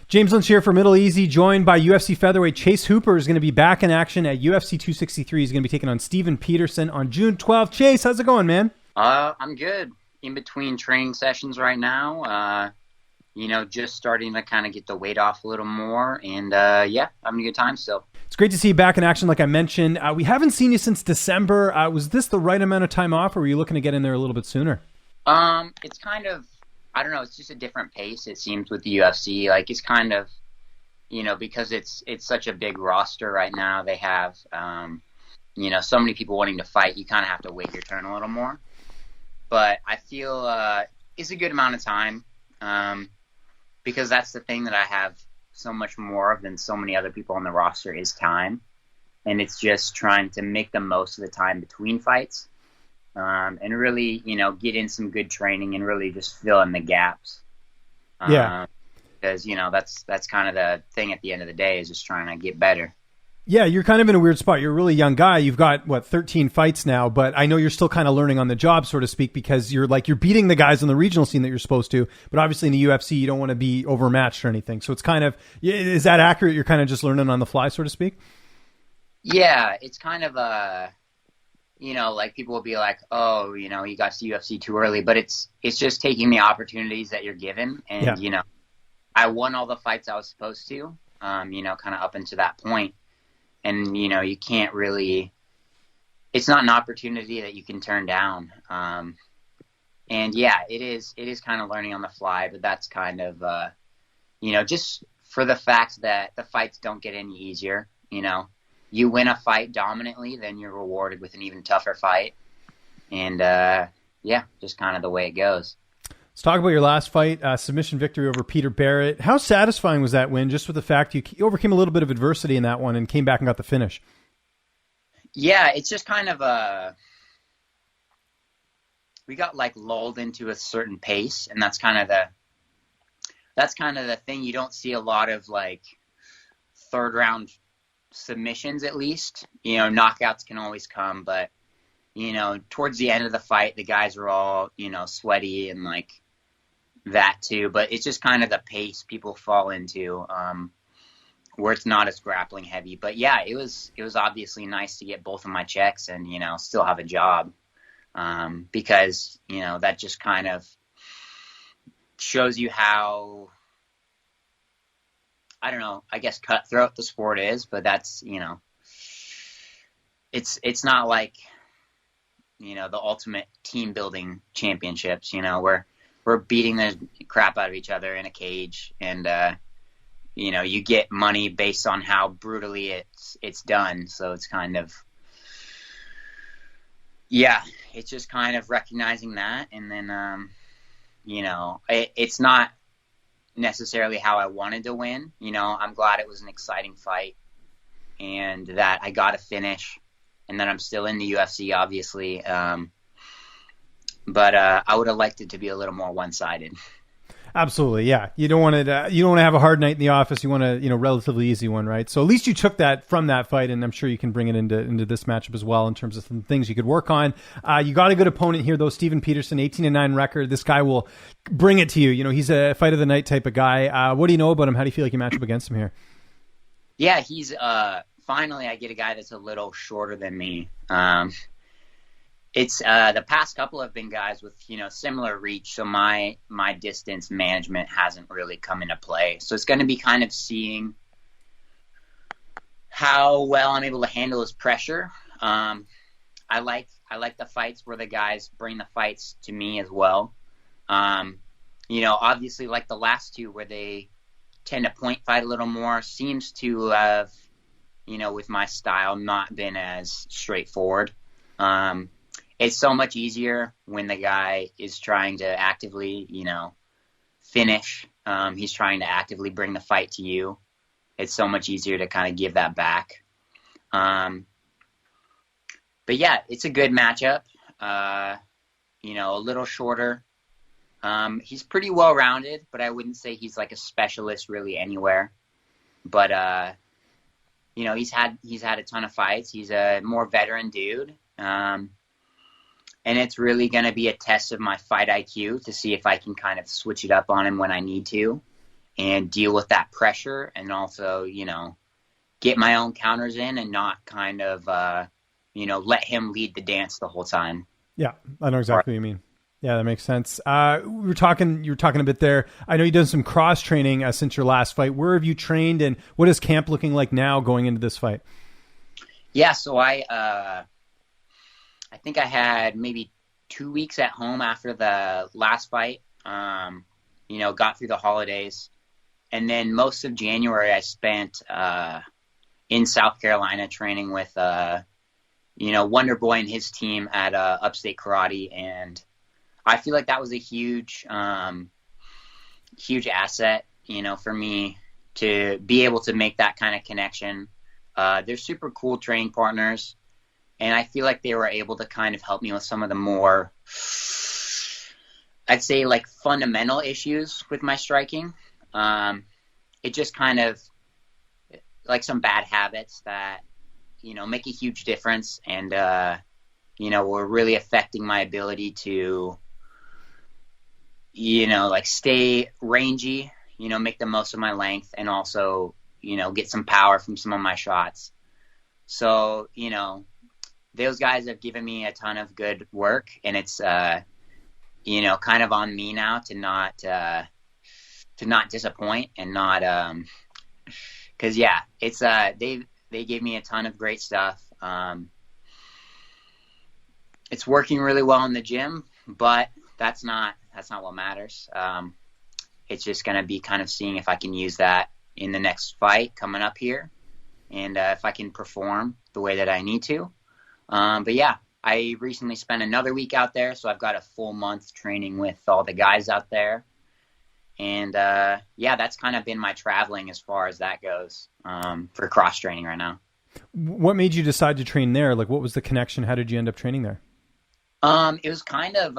James Lynch here for MiddleEasy, joined by UFC featherweight Chase Hooper is going to be back in action at UFC 263. He's going to be taking on Stephen Peterson on June 12th. Chase, how's it going, man? I'm good. In between training sessions right now. Just starting to kind of get the weight off a little more. And, having a good time still. It's great to see you back in action, like I mentioned. We haven't seen you since December. Was this the right amount of time off, or were you looking to get in there a little bit sooner? It's kind of, I don't know, it's just a different pace, it seems, with the UFC. Like, it's kind of, because it's such a big roster right now, they have, so many people wanting to fight, you kind of have to wait your turn a little more. But I feel it's a good amount of time, because that's the thing that I have so much more of than so many other people on the roster is time. And it's just trying to make the most of the time between fights. And really, get in some good training and really just fill in the gaps. Because, that's kind of the thing at the end of the day is just trying to get better. Yeah, you're kind of in a weird spot. You're a really young guy. You've got, 13 fights now, but I know you're still kind of learning on the job, so to speak, because you're beating the guys on the regional scene that you're supposed to, but obviously in the UFC, you don't want to be overmatched or anything. So it's kind of, is that accurate? You're kind of just learning on the fly, so to speak? Yeah, it's kind of people will be like, oh, you got to UFC too early, but it's just taking the opportunities that you're given. And, I won all the fights I was supposed to, kind of up until that point. And, you can't really, it's not an opportunity that you can turn down. It is kind of learning on the fly, but that's kind of, just for the fact that the fights don't get any easier, You win a fight dominantly, then you're rewarded with an even tougher fight. And, just kind of the way it goes. Let's talk about your last fight, submission victory over Peter Barrett. How satisfying was that win, just with the fact you overcame a little bit of adversity in that one and came back and got the finish? Yeah, it's just kind of we got lulled into a certain pace, and that's kind of the thing. You don't see a lot of third round submissions, at least. Knockouts can always come, but towards the end of the fight, the guys were all, sweaty and that too. But it's just kind of the pace people fall into, where it's not as grappling heavy. But yeah, it was obviously nice to get both of my checks and, still have a job. Because, that just kind of shows you how, I don't know, I guess cutthroat the sport is, but that's, it's not like, the ultimate team building championships, where we're beating the crap out of each other in a cage, and you get money based on how brutally it's done. So it's kind of, it's just kind of recognizing that, and then it's not necessarily how I wanted to win. I'm glad it was an exciting fight and that I got a finish. And then I'm still in the UFC, obviously. But I would have liked it to be a little more one-sided. Absolutely, yeah. You don't want to have a hard night in the office. You want a relatively easy one, right? So at least you took that from that fight, and I'm sure you can bring it into this matchup as well in terms of some things you could work on. You got a good opponent here, though. Stephen Peterson, 18-9 record. This guy will bring it to you. He's a fight of the night type of guy. What do you know about him? How do you feel like you match up against him here? Yeah, he's finally I get a guy that's a little shorter than me. It's the past couple have been guys with similar reach, so my distance management hasn't really come into play. So it's going to be kind of seeing how well I'm able to handle his pressure. I like the fights where the guys bring the fights to me as well. Obviously like the last two where they tend to point fight a little more seems to have, with my style, not been as straightforward. It's so much easier when the guy is trying to actively, finish. He's trying to actively bring the fight to you. It's so much easier to kind of give that back. But yeah, it's a good matchup. A little shorter. He's pretty well-rounded, but I wouldn't say he's like a specialist really anywhere. But, he's had a ton of fights. He's a more veteran dude. And it's really going to be a test of my fight IQ to see if I can kind of switch it up on him when I need to and deal with that pressure, and also, get my own counters in and not kind of, let him lead the dance the whole time. Yeah, I know exactly what you mean. Yeah, that makes sense. You were talking a bit there. I know you've done some cross training since your last fight. Where have you trained, and what is camp looking like now going into this fight? Yeah, so I think I had maybe 2 weeks at home after the last fight. Got through the holidays, and then most of January I spent in South Carolina training with Wonderboy and his team at Upstate Karate, and I feel like that was a huge asset, for me to be able to make that kind of connection. They're super cool training partners, and I feel like they were able to kind of help me with some of the more, I'd say, like, fundamental issues with my striking. It just kind of, like, some bad habits that, make a huge difference, and, were really affecting my ability to, stay rangy, make the most of my length, and also, get some power from some of my shots. So, those guys have given me a ton of good work, and it's, kind of on me now to not disappoint and not, cause yeah, it's, they gave me a ton of great stuff. It's working really well in the gym, but that's not what matters. It's just going to be kind of seeing if I can use that in the next fight coming up here, and if I can perform the way that I need to. But yeah, I recently spent another week out there, so I've got a full month training with all the guys out there. And that's kind of been my traveling as far as that goes, for cross training right now. What made you decide to train there? Like, what was the connection? How did you end up training there? It was kind of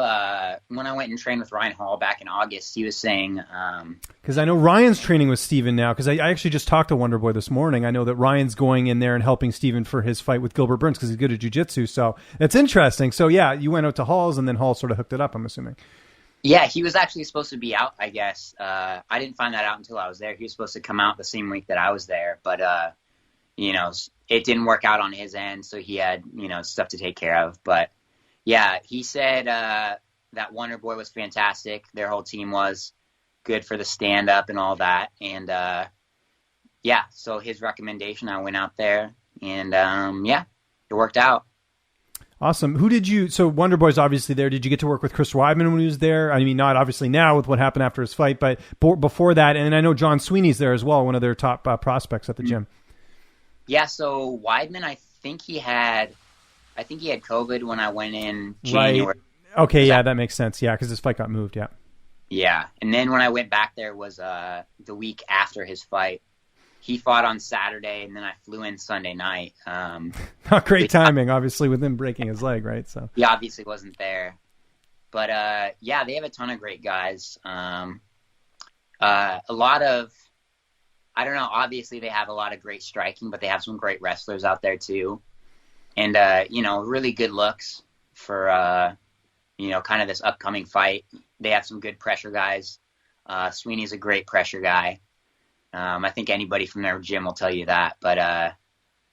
when I went and trained with Ryan Hall back in August. He was saying, because I know Ryan's training with Stephen now, because I actually just talked to Wonderboy this morning. I know that Ryan's going in there and helping Stephen for his fight with Gilbert Burns because he's good at jiu-jitsu. So that's interesting. So yeah, you went out to Hall's, and then Hall sort of hooked it up, I'm assuming. Yeah, he was actually supposed to be out, I guess. I didn't find that out until I was there. He was supposed to come out the same week that I was there, but it didn't work out on his end, so he had stuff to take care of. But yeah, he said that Wonderboy was fantastic. Their whole team was good for the stand-up and all that. And, so his recommendation, I went out there. And, it worked out. Awesome. So Wonderboy's obviously there. Did you get to work with Chris Weidman when he was there? I mean, not obviously now with what happened after his fight, but before that. And I know John Sweeney's there as well, one of their top prospects at the gym. Yeah, so Weidman, I think he had COVID when I went in January. Right. Okay, yeah, that makes sense. Yeah, because his fight got moved, yeah. Yeah, and then when I went back there was the week after his fight. He fought on Saturday, and then I flew in Sunday night. Not great timing, obviously, with him breaking his leg, right? So he obviously wasn't there. But, they have a ton of great guys. A lot of, I don't know, obviously they have a lot of great striking, but they have some great wrestlers out there too. And, really good looks for, kind of this upcoming fight. They have some good pressure guys. Sweeney's a great pressure guy. I think anybody from their gym will tell you that. But,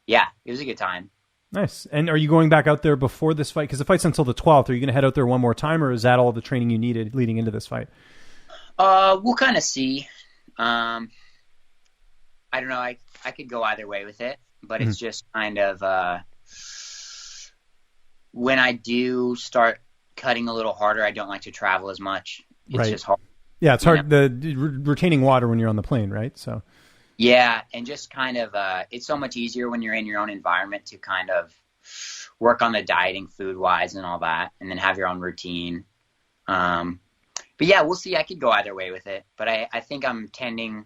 it was a good time. Nice. And are you going back out there before this fight? Because the fight's until the 12th. Are you going to head out there one more time, or is that all the training you needed leading into this fight? We'll kind of see. I don't know. I could go either way with it, but it's just kind of when I do start cutting a little harder, I don't like to travel as much. It's just hard. Yeah, it's hard retaining water when you're on the plane, right? So. Yeah, and just kind of it's so much easier when you're in your own environment to kind of work on the dieting food-wise and all that, and then have your own routine. But yeah, we'll see. I could go either way with it, but I think I'm trending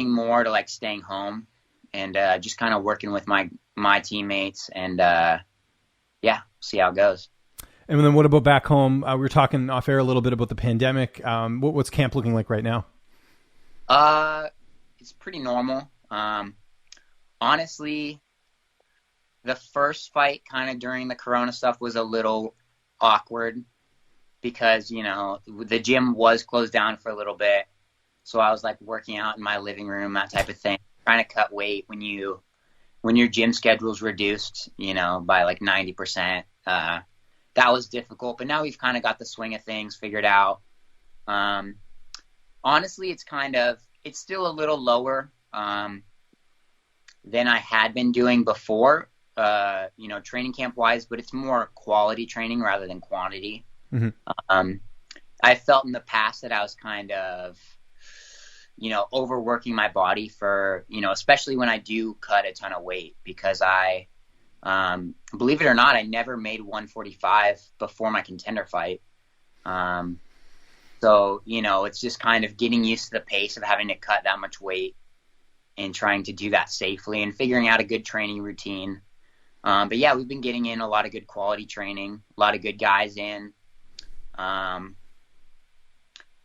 more to like staying home and just kind of working with my teammates and see how it goes. And then what about back home? We were talking off air a little bit about the pandemic. What's camp looking like right now? It's pretty normal. Honestly, the first fight kind of during the Corona stuff was a little awkward because, the gym was closed down for a little bit. So I was like working out in my living room, that type of thing, trying to cut weight when your gym schedule's reduced, by like 90%. That was difficult, but now we've kind of got the swing of things figured out. Honestly, it's still a little lower than I had been doing before, training camp wise, but it's more quality training rather than quantity. Mm-hmm. I felt in the past that I was kind of, overworking my body for, especially when I do cut a ton of weight, because I, believe it or not, I never made 145 before my contender fight. So, it's just kind of getting used to the pace of having to cut that much weight and trying to do that safely and figuring out a good training routine. But yeah, we've been getting in a lot of good quality training, a lot of good guys in.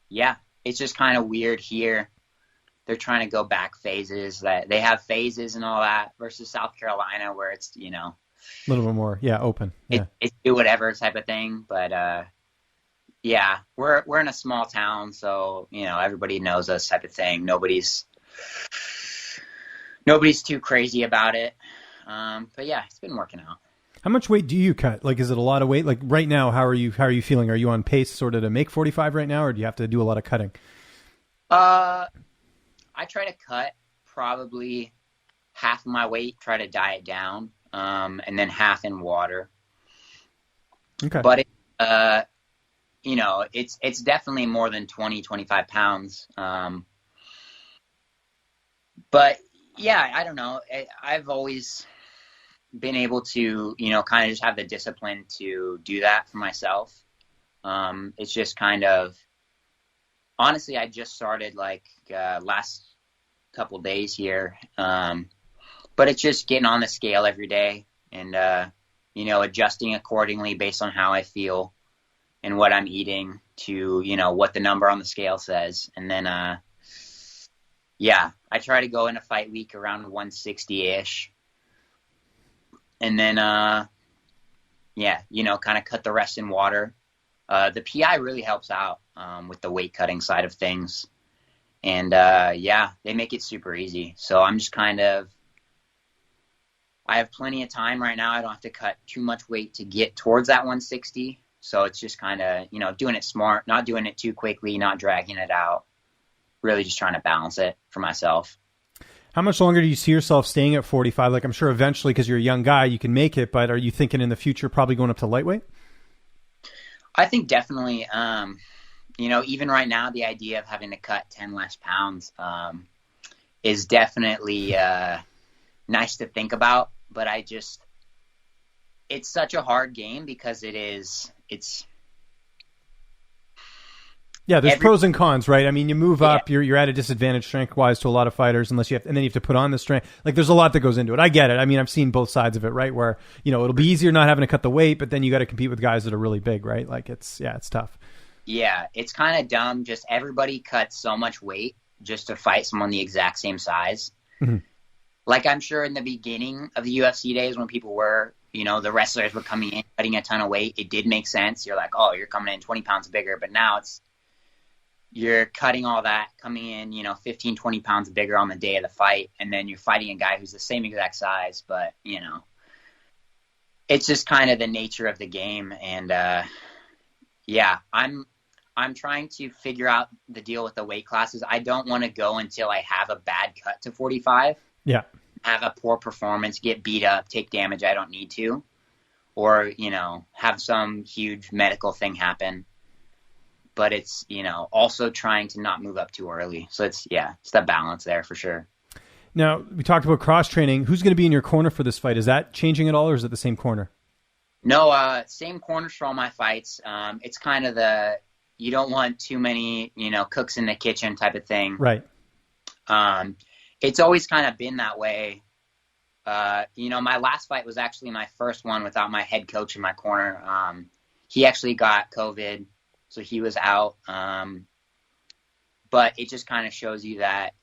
Yeah, it's just kind of weird here. They're trying to go back phases, that they have phases and all that, versus South Carolina where it's, a little bit more, open. Yeah. It's do whatever type of thing. But, yeah, we're in a small town, so, everybody knows us type of thing. Nobody's too crazy about it. But yeah, it's been working out. How much weight do you cut? Like, is it a lot of weight? Like right now, how are you feeling? Are you on pace sort of to make 45 right now, or do you have to do a lot of cutting? I try to cut probably half of my weight, try to diet down, and then half in water. Okay. But it's definitely more than 20, 25 pounds. But yeah, I don't know. I've always been able to, kind of just have the discipline to do that for myself. It's just kind of, honestly, I just started like last couple days here. But it's just getting on the scale every day and, adjusting accordingly based on how I feel and what I'm eating to, what the number on the scale says. And then, I try to go in a fight week around 160-ish. And then, kind of cut the rest in water. The PI really helps out with the weight cutting side of things. And, they make it super easy. So I'm just I have plenty of time right now. I don't have to cut too much weight to get towards that 160. So it's just kind of, doing it smart, not doing it too quickly, not dragging it out. Really just trying to balance it for myself. How much longer do you see yourself staying at 45? Like, I'm sure eventually, because you're a young guy, you can make it, but are you thinking in the future probably going up to lightweight? I think definitely, even right now, the idea of having to cut 10 less pounds is definitely nice to think about. But it's such a hard game because there's pros and cons, right? I mean, you move up, you're at a disadvantage strength-wise to a lot of fighters, and then you have to put on the strength. Like, there's a lot that goes into it. I get it. I mean, I've seen both sides of it, right? Where, it'll be easier not having to cut the weight, but then you got to compete with guys that are really big, right? Like, it's tough. Yeah, it's kind of dumb. Just everybody cuts so much weight just to fight someone the exact same size. Mm-hmm. Like, I'm sure in the beginning of the UFC days when people were, the wrestlers were coming in, cutting a ton of weight, it did make sense. You're like, oh, you're coming in 20 pounds bigger. But now you're cutting all that, coming in, 15, 20 pounds bigger on the day of the fight, and then you're fighting a guy who's the same exact size, but, it's just kind of the nature of the game. And, I'm trying to figure out the deal with the weight classes. I don't want to go until I have a bad cut to 45. Yeah. Have a poor performance, get beat up, take damage I don't need to, or, have some huge medical thing happen. But it's, also trying to not move up too early. So it's that balance there for sure. Now, we talked about cross-training. Who's going to be in your corner for this fight? Is that changing at all, or is it the same corner? No, same corners for all my fights. It's kind of you don't want too many, cooks in the kitchen type of thing. Right. It's always kind of been that way. My last fight was actually my first one without my head coach in my corner. He actually got COVID. So he was out. But it just kind of shows you that,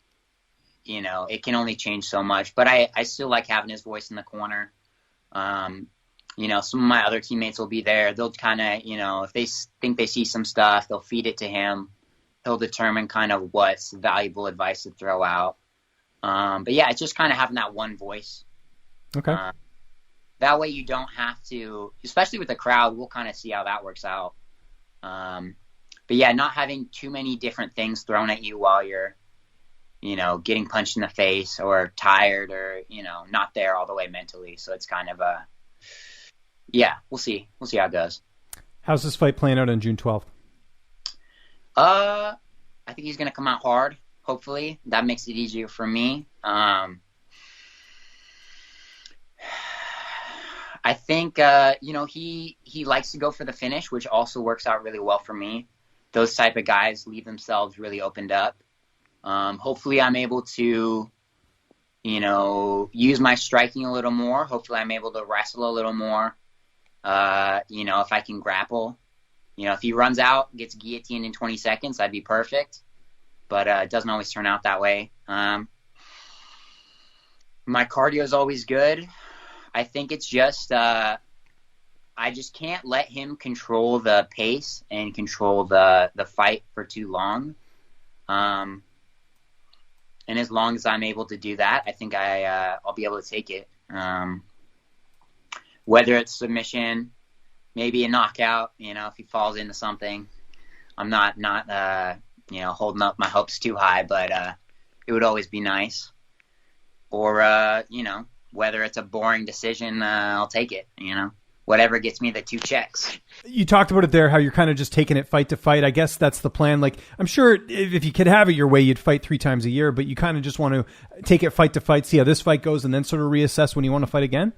it can only change so much. But I still like having his voice in the corner. Some of my other teammates will be there. They'll kind of, if they think they see some stuff, they'll feed it to him. he'll determine kind of what's valuable advice to throw out. But yeah, it's just kind of having that one voice. Okay. That way you don't have to, especially with the crowd, we'll kind of see how that works out. But yeah, not having too many different things thrown at you while you're, getting punched in the face or tired or, not there all the way mentally. So it's kind of we'll see. We'll see how it goes. How's this fight playing out on June 12th? I think he's going to come out hard. Hopefully that makes it easier for me. I think, he likes to go for the finish, which also works out really well for me. Those type of guys leave themselves really opened up. Hopefully I'm able to, use my striking a little more. Hopefully I'm able to wrestle a little more. If I can grapple, if he runs out, gets guillotined in 20 seconds, that'd be perfect. But it doesn't always turn out that way. My cardio is always good. I think it's just I just can't let him control the pace and control the fight for too long. And as long as I'm able to do that, I think I'll be able to take it. Whether it's submission, maybe a knockout, if he falls into something. I'm not holding up my hopes too high, but it would always be nice. Or, whether it's a boring decision, I'll take it, whatever gets me the 2 checks. You talked about it there, how you're kind of just taking it fight to fight. I guess that's the plan. Like, I'm sure if you could have it your way, you'd fight 3 times a year, but you kind of just want to take it fight to fight, see how this fight goes, and then sort of reassess when you want to fight again?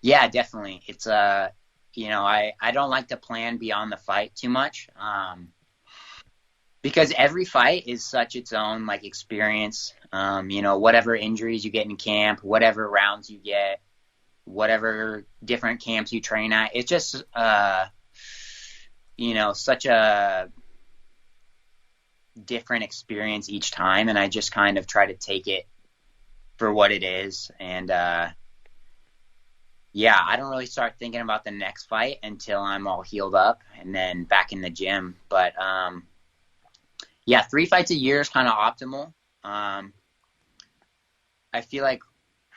Yeah, definitely. It's, I don't like to plan beyond the fight too much. Because every fight is such its own experience. Whatever injuries you get in camp, whatever rounds you get, whatever different camps you train at, it's just such a different experience each time, and I just kind of try to take it for what it is. And I don't really start thinking about the next fight until I'm all healed up and then back in the gym. But 3 fights a year is kind of optimal. I feel like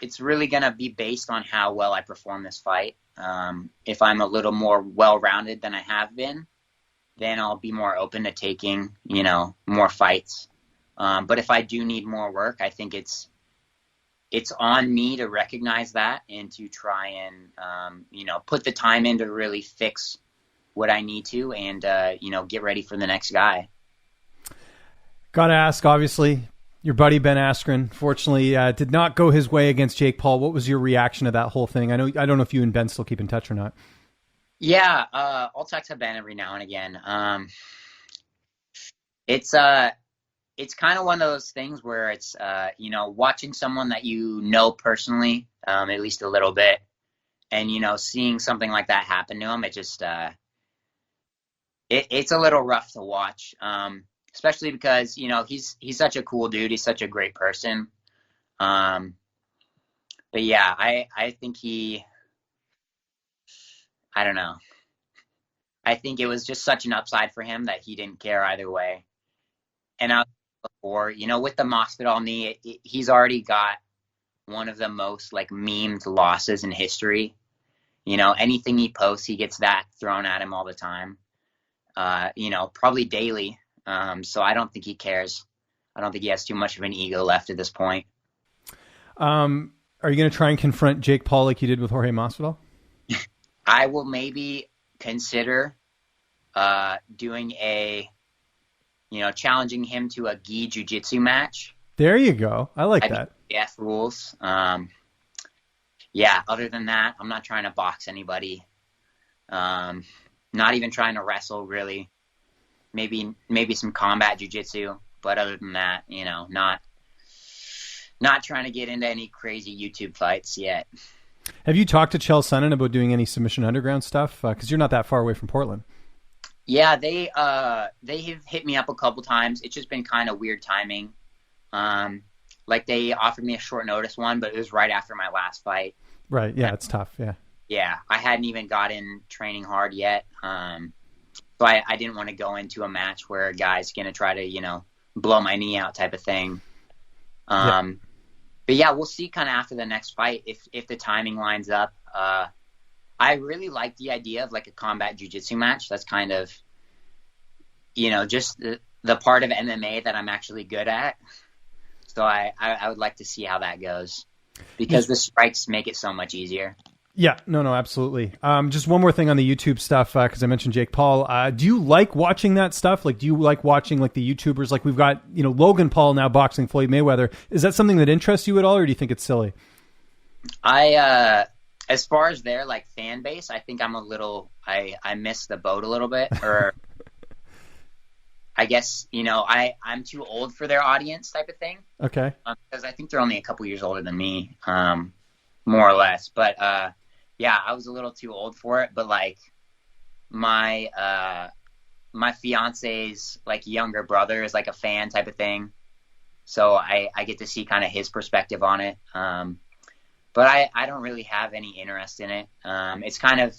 it's really going to be based on how well I perform this fight. If I'm a little more well-rounded than I have been, then I'll be more open to taking, more fights. But if I do need more work, I think it's on me to recognize that and to try and, put the time in to really fix what I need to and, get ready for the next guy. Got to ask, obviously, your buddy Ben Askren, fortunately, did not go his way against Jake Paul. What was your reaction to that whole thing? I don't know if you and Ben still keep in touch or not. Yeah, I'll text Ben every now and again. It's kind of one of those things where it's watching someone that personally, at least a little bit, and seeing something like that happen to him. It just it's a little rough to watch. Especially because, he's such a cool dude. He's such a great person. But yeah, I think I don't know. I think it was just such an upside for him that he didn't care either way. And before, with the Masvidal knee, he's already got one of the most memed losses in history. Anything he posts, he gets that thrown at him all the time. Probably daily. So I don't think he cares. I don't think he has too much of an ego left at this point. Are you going to try and confront Jake Paul like you did with Jorge Masvidal? I will maybe consider doing challenging him to a gi jiu-jitsu match. There you go. I like that. F rules. Other than that, I'm not trying to box anybody. Not even trying to wrestle, really. Maybe some combat jiu-jitsu, but other than that, not trying to get into any crazy YouTube fights yet. Have you talked to Chael Sonnen about doing any Submission Underground stuff? Because you're not that far away from Portland. Yeah, they have hit me up a couple times. It's just been kind of weird timing. They offered me a short notice one, but it was right after my last fight. Right. Yeah, it's tough. Yeah. Yeah, I hadn't even gotten training hard yet. So I didn't want to go into a match where a guy's going to try to, blow my knee out type of thing. But yeah, we'll see kind of after the next fight if the timing lines up. I really like the idea of like a combat jiu-jitsu match. That's kind of, just the part of MMA that I'm actually good at. So I would like to see how that goes because the strikes make it so much easier. Yeah, no, absolutely. Just one more thing on the YouTube stuff, because I mentioned Jake Paul. Do you like watching that stuff? Like, do you like watching like the YouTubers? Like we've got, Logan Paul now boxing Floyd Mayweather. Is that something that interests you at all, or do you think it's silly? As far as their like fan base, I think I'm I missed the boat a little bit, or I guess, I'm too old for their audience type of thing. Okay. Because I think they're only a couple years older than me, more or less. But, yeah, I was a little too old for it, but like my fiance's like younger brother is like a fan type of thing. So I get to see kind of his perspective on it. But I don't really have any interest in it. It's kind of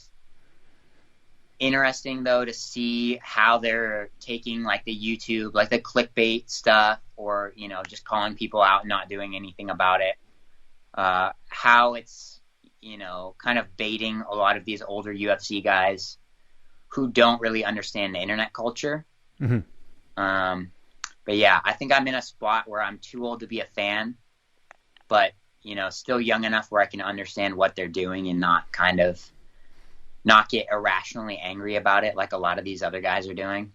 interesting though to see how they're taking like the YouTube, like the clickbait stuff, or, just calling people out and not doing anything about it. How it's, kind of baiting a lot of these older UFC guys who don't really understand the internet culture. Mm-hmm. But yeah, I think I'm in a spot where I'm too old to be a fan, but, still young enough where I can understand what they're doing and not get irrationally angry about it like a lot of these other guys are doing.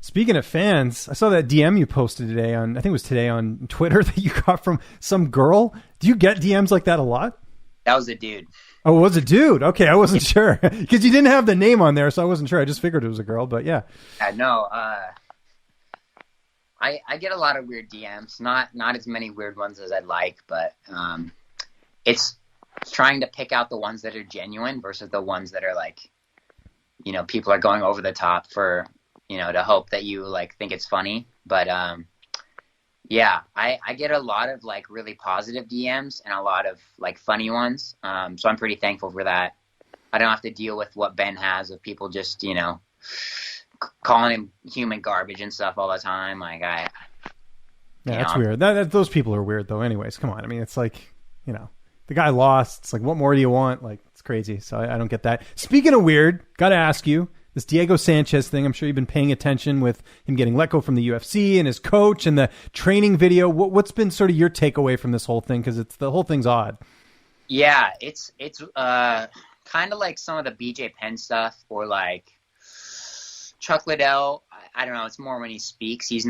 Speaking of fans, I saw that DM you posted today I think it was today on Twitter that you got from some girl. Do you get DMs like that a lot? That was a dude. Oh, it was a dude. Okay, I wasn't sure because you didn't have the name on there, so I wasn't sure. I just figured it was a girl, but yeah. No, I get a lot of weird DMs. Not as many weird ones as I'd like, but it's trying to pick out the ones that are genuine versus the ones that are like, people are going over the top for, to hope that you like think it's funny. But yeah, I get a lot of like really positive DMs and a lot of like funny ones. So I'm pretty thankful for that. I don't have to deal with what Ben has of people just, calling him human garbage and stuff all the time. Like that's weird. Those people are weird though. Anyways, come on. I mean, it's like, the guy lost. It's like, what more do you want? Like, it's crazy. So I don't get that. Speaking of weird, got to ask you, this Diego Sanchez thing, I'm sure you've been paying attention with him getting let go from the UFC and his coach and the training video. What's been sort of your takeaway from this whole thing? Because the whole thing's odd. Yeah, it's kind of like some of the BJ Penn stuff or like Chuck Liddell. I don't know. It's more when he speaks. He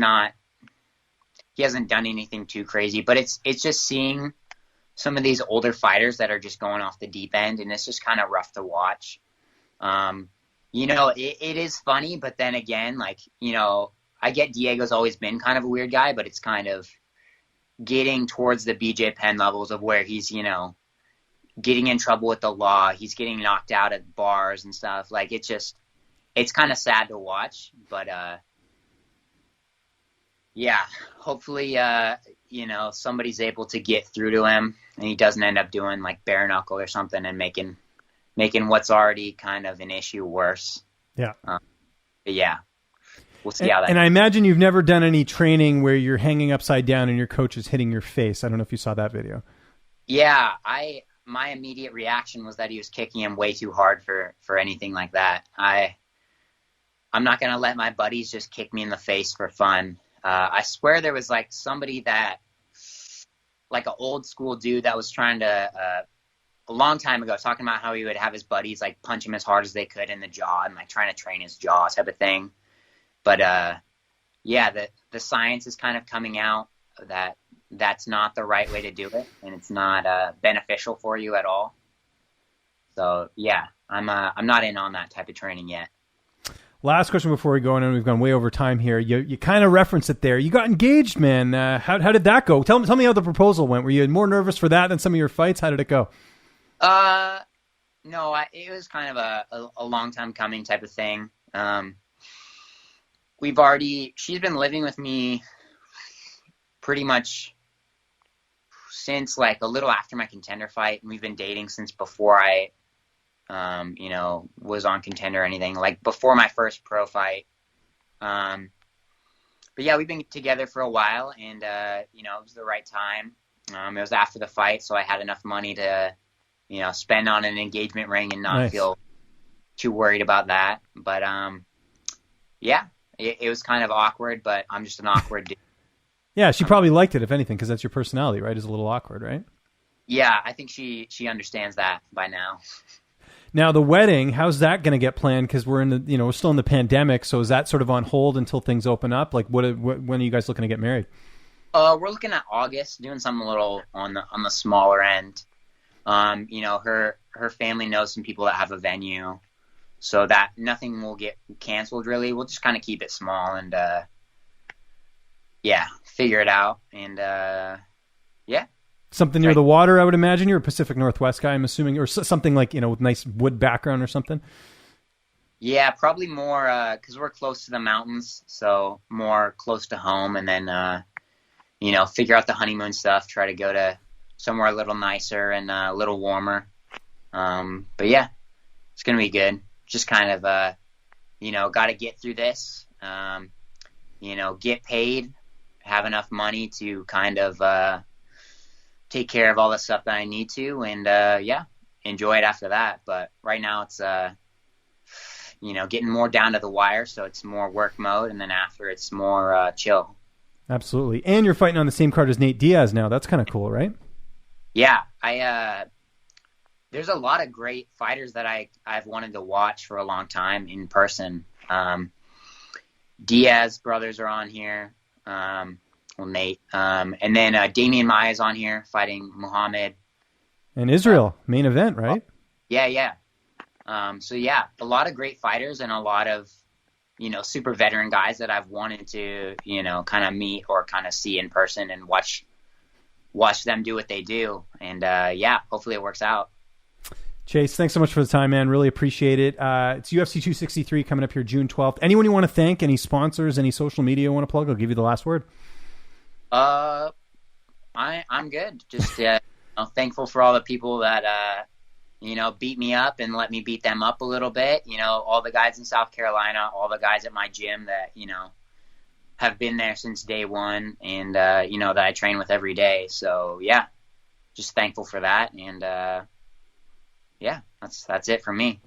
hasn't done anything too crazy, but it's just seeing some of these older fighters that are just going off the deep end, and it's just kind of rough to watch. It is funny, but then again, like, I get Diego's always been kind of a weird guy, but it's kind of getting towards the BJ Penn levels of where he's, getting in trouble with the law. He's getting knocked out at bars and stuff. Like, it's kind of sad to watch, but, yeah, hopefully, somebody's able to get through to him and he doesn't end up doing like bare knuckle or something and making what's already kind of an issue worse. Yeah. But yeah, we'll see how that. And I imagine you've never done any training where you're hanging upside down and your coach is hitting your face. I don't know if you saw that video. Yeah, my immediate reaction was that he was kicking him way too hard for anything like that. I'm not going to let my buddies just kick me in the face for fun. I swear there was like somebody like an old school dude that was trying to, a long time ago, talking about how he would have his buddies like punch him as hard as they could in the jaw and like trying to train his jaw type of thing. But yeah, the science is kind of coming out that that's not the right way to do it, and it's not beneficial for you at all. So yeah, I'm not in on that type of training yet. Last question before we go on, and we've gone way over time here. You kind of referenced it there. You got engaged, man. How did that go? Tell me how the proposal went. Were you more nervous for that than some of your fights? How did it go? No, it was kind of a long time coming type of thing. She's been living with me pretty much since like a little after my contender fight, and we've been dating since before I was on Contender or anything, like before my first pro fight. But yeah, we've been together for a while, and it was the right time. It was after the fight, so I had enough money to, spend on an engagement ring and not feel too worried about that. But yeah, it was kind of awkward, but I'm just an awkward dude. Yeah, she probably liked it, if anything, because that's your personality, right? Is a little awkward, right? Yeah, I think she understands that by now. Now, the wedding, how's that going to get planned? Because we're we're still in the pandemic, so is that sort of on hold until things open up? Like, when are you guys looking to get married? We're looking at August, doing something a little on the smaller end. Her family knows some people that have a venue, so that nothing will get canceled. Really, we'll just kind of keep it small and figure it out. And yeah. Something near the water, I would imagine. You're a Pacific Northwest guy, I'm assuming, or something like, with nice wood background or something. Yeah, probably more because we're close to the mountains, so more close to home, and then figure out the honeymoon stuff. Try to go to somewhere a little nicer and a little warmer. But yeah, it's gonna be good. Just kind of got to get through this. Get paid, have enough money to kind of take care of all the stuff that I need to, and enjoy it after that. But right now it's getting more down to the wire, so it's more work mode, and then after it's more chill. Absolutely. And you're fighting on the same card as Nate Diaz now. That's kind of cool, right? Yeah, there's a lot of great fighters that I've wanted to watch for a long time in person. Diaz brothers are on here. Nate. And then Damian Maia's on here fighting Muhammad. And Israel, main event, right? Yeah. So yeah, a lot of great fighters and a lot of, super veteran guys that I've wanted to, kind of meet or kind of see in person and watch them do what they do. And hopefully it works out. Chase, thanks so much for the time, man. Really appreciate it. It's UFC 263 coming up here June 12th. Anyone you want to thank, any sponsors, any social media you want to plug? I'll give you the last word. I'm good. Just thankful for all the people that beat me up and let me beat them up a little bit. All the guys in South Carolina, all the guys at my gym that have been there since day one, and that I train with every day. So yeah, just thankful for that, and that's it for me.